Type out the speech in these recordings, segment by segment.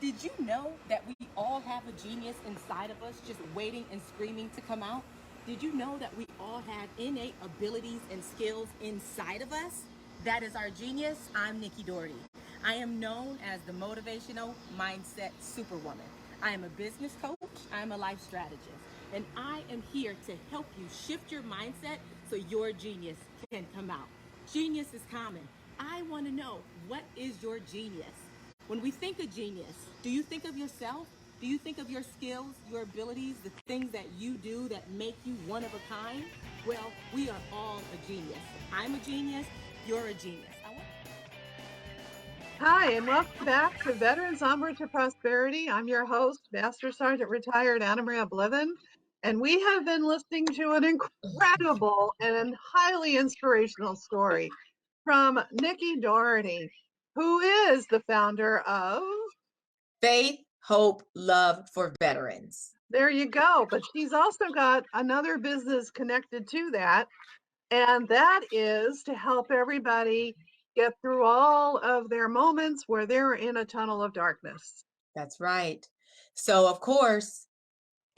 Did you know that we all have a genius inside of us just waiting and screaming to come out? Did you know that we all have innate abilities and skills inside of us? That is our genius. I'm Nicci Dougherty. I am known as the motivational mindset superwoman. I am a business coach, I'm a life strategist, and I am here to help you shift your mindset so your genius can come out. Genius is common. I want to know, what is your genius? When we think of genius, do you think of yourself? Do you think of your skills, your abilities, the things that you do that make you one of a kind? Well, we are all a genius. I'm a genius, you're a genius. Hi, and welcome back to Veterans Onward to Prosperity. I'm your host, Master Sergeant Retired Anna Maria Blithen, and we have been listening to an incredible and highly inspirational story from Nicci Dougherty, who is the founder of Faith, Hope, Love for Veterans. There you go. But she's also got another business connected to that, and that is to help everybody get through all of their moments where they're in a tunnel of darkness. That's right. So, of course,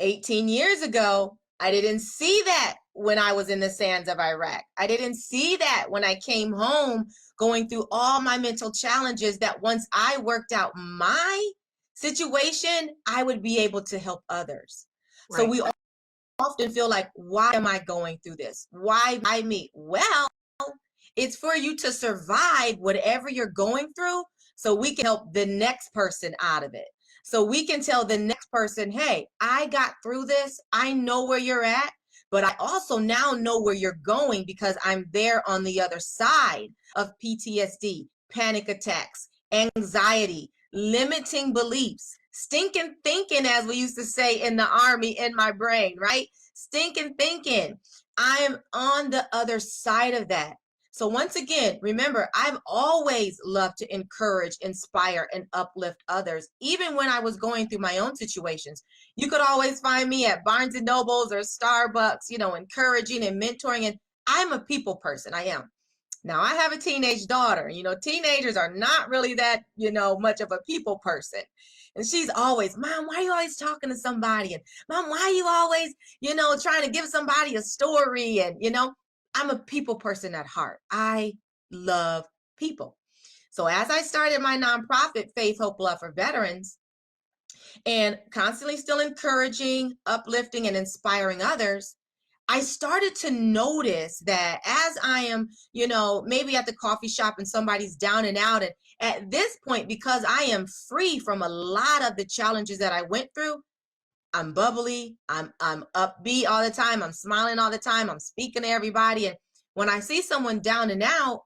18 years ago, I didn't see that when I was in the sands of Iraq. I didn't see that when I came home going through all my mental challenges, that once I worked out my situation, I would be able to help others. Right. So we often feel like, why am I going through this? Why me? Well, it's for you to survive whatever you're going through so we can help the next person out of it. So we can tell the next person, hey, I got through this. I know where you're at, but I also now know where you're going because I'm there on the other side of PTSD, panic attacks, anxiety, limiting beliefs, stinking thinking, as we used to say in the Army, in my brain, right? Stinking thinking. I am on the other side of that. So once again, remember, I've always loved to encourage, inspire, and uplift others, even when I was going through my own situations. You could always find me at Barnes and Nobles or Starbucks, encouraging and mentoring. And I'm a people person. I am. Now, I have a teenage daughter. Teenagers are not really that, much of a people person. And she's always, Mom, why are you always talking to somebody? And Mom, why are you always, trying to give somebody a story? And, I'm a people person at heart. I love people. So as I started my nonprofit, Faith, Hope, Love for Veterans, and constantly still encouraging, uplifting, and inspiring others, I started to notice that as I am, maybe at the coffee shop and somebody's down and out. And at this point, because I am free from a lot of the challenges that I went through, I'm bubbly, I'm upbeat all the time, I'm smiling all the time, I'm speaking to everybody. And when I see someone down and out,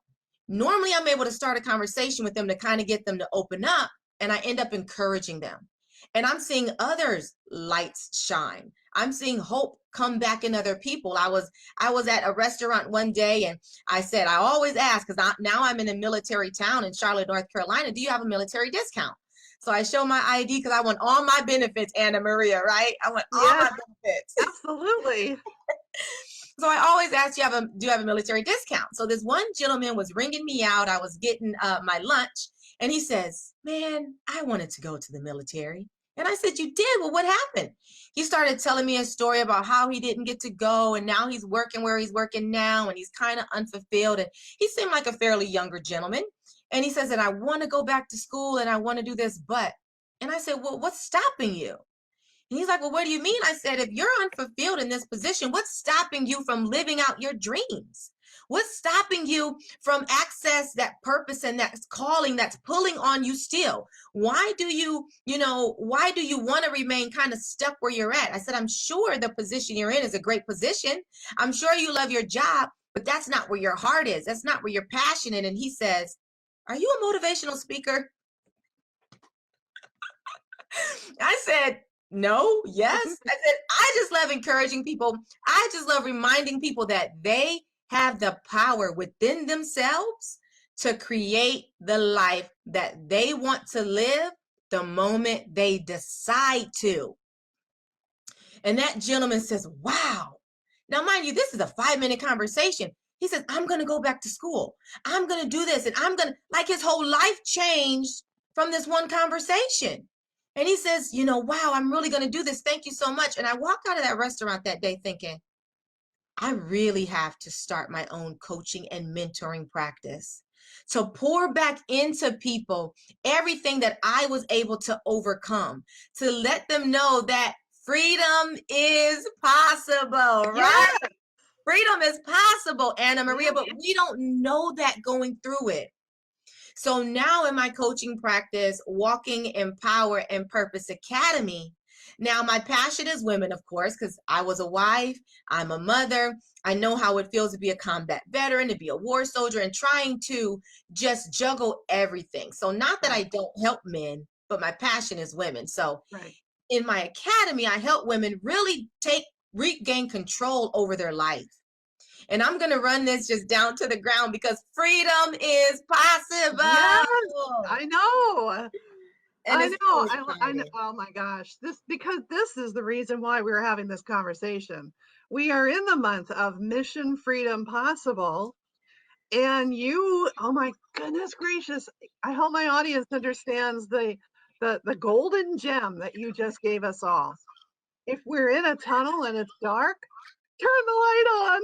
normally I'm able to start a conversation with them to kind of get them to open up, and I end up encouraging them. And I'm seeing others' lights shine. I'm seeing hope come back in other people. I was at a restaurant one day, and I said, I always ask, because now I'm in a military town in Charlotte, North Carolina, do you have a military discount? So I show my ID because I want all my benefits, Anna Maria, right? I want all my benefits. Absolutely. So I always ask, do you have a military discount? So this one gentleman was ringing me out. I was getting my lunch, and he says, man, I wanted to go to the military. And I said, you did? Well, what happened? He started telling me a story about how he didn't get to go, and now he's working where he's working now, and he's kind of unfulfilled. And he seemed like a fairly younger gentleman. And he says that I want to go back to school and I want to do this, but, and I said, well, what's stopping you? And he's like, well, what do you mean? I said, if you're unfulfilled in this position, what's stopping you from living out your dreams? What's stopping you from access that purpose and that calling that's pulling on you still? Why do you want to remain kind of stuck where you're at? I said, I'm sure the position you're in is a great position. I'm sure you love your job, but that's not where your heart is. That's not where you're passionate. And he says, are you a motivational speaker? I said, no, yes. I said, I just love encouraging people. I just love reminding people that they have the power within themselves to create the life that they want to live the moment they decide to. And that gentleman says, wow. Now, mind you, this is a 5-minute conversation. He says, I'm going to go back to school. I'm going to do this. And I'm going to, like, his whole life changed from this one conversation. And he says, wow, I'm really going to do this. Thank you so much. And I walked out of that restaurant that day thinking, I really have to start my own coaching and mentoring practice to pour back into people everything that I was able to overcome, to let them know that freedom is possible, right? Yes. Freedom is possible, Anna Maria, Yeah. but we don't know that going through it. So now in my coaching practice, Walking in Power and Purpose Academy, now my passion is women, of course, because I was a wife, I'm a mother. I know how it feels to be a combat veteran, to be a war soldier, and trying to just juggle everything. So not that I don't help men, but my passion is women. So Right. in my academy, I help women really regain control over their life. And I'm going to run this just down to the ground because freedom is possible. Yes, I know. And I it's know. so I know. exciting. Oh my gosh. Because this is the reason why we're having this conversation. We are in the month of Mission Freedom Possible. And oh my goodness gracious. I hope my audience understands the golden gem that you just gave us all. If we're in a tunnel and it's dark, turn the light on.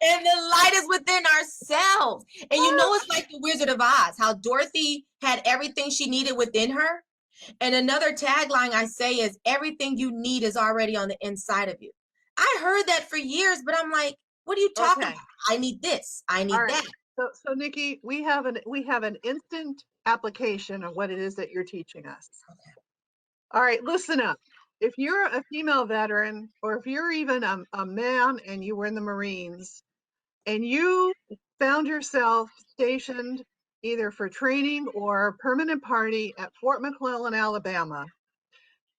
And the light is within ourselves. And it's like the Wizard of Oz, how Dorothy had everything she needed within her. And another tagline I say is, everything you need is already on the inside of you. I heard that for years, but I'm like, what are you talking about? I need this. I need that. So Nicci, we have an instant application of what it is that you're teaching us. Okay. All right, listen up. If you're a female veteran, or if you're even a man and you were in the Marines, and you found yourself stationed either for training or permanent party at Fort McClellan, Alabama,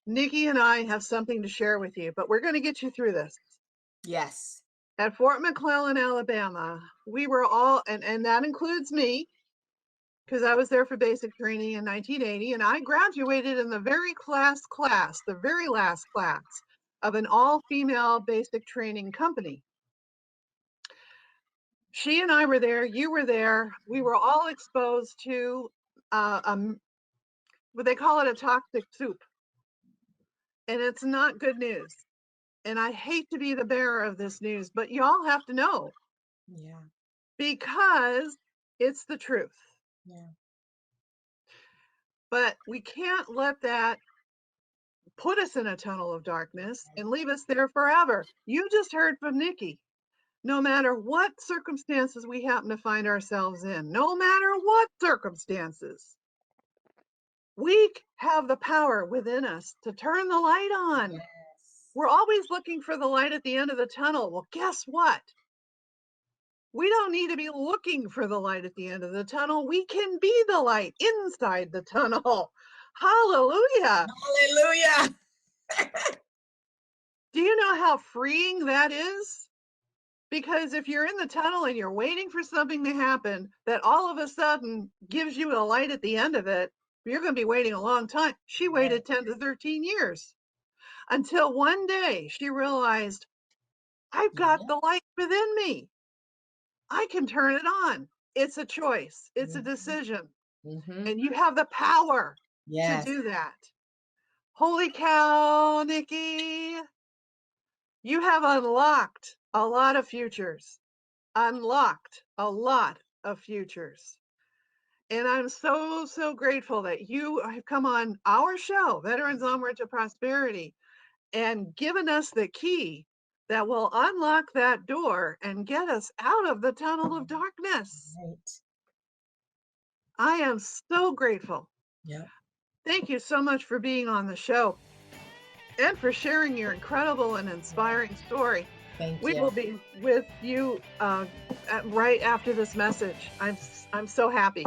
Nicci and I have something to share with you, but we're going to get you through this. Yes. At Fort McClellan, Alabama, we were all, and that includes me, because I was there for basic training in 1980, and I graduated in the very last class of an all-female basic training company. She and I were there, you were there, we were all exposed to what they call it, a toxic soup. And it's not good news. And I hate to be the bearer of this news, but y'all have to know. Yeah. Because it's the truth. Yeah. But we can't let that put us in a tunnel of darkness and leave us there forever. You just heard from Nicci. No matter what circumstances we happen to find ourselves in, no matter what circumstances, we have the power within us to turn the light on. Yes. We're always looking for the light at the end of the tunnel. Well, guess what? We don't need to be looking for the light at the end of the tunnel. We can be the light inside the tunnel. Hallelujah. Hallelujah. Do you know how freeing that is? Because if you're in the tunnel and you're waiting for something to happen that all of a sudden gives you a light at the end of it, you're going to be waiting a long time. She waited 10 to 13 years until one day she realized, I've got the light within me. I can turn it on. It's a choice. It's a decision. And you have the power to do that. Holy cow, Nicci. You have unlocked a lot of futures. Unlocked a lot of futures. And I'm so, so grateful that you have come on our show, Veterans Onward to Prosperity, and given us the key that will unlock that door and get us out of the tunnel of darkness. Right. I am so grateful. Yeah. Thank you so much for being on the show and for sharing your incredible and inspiring story. Thank you. We will be with you right after this message. I'm so happy.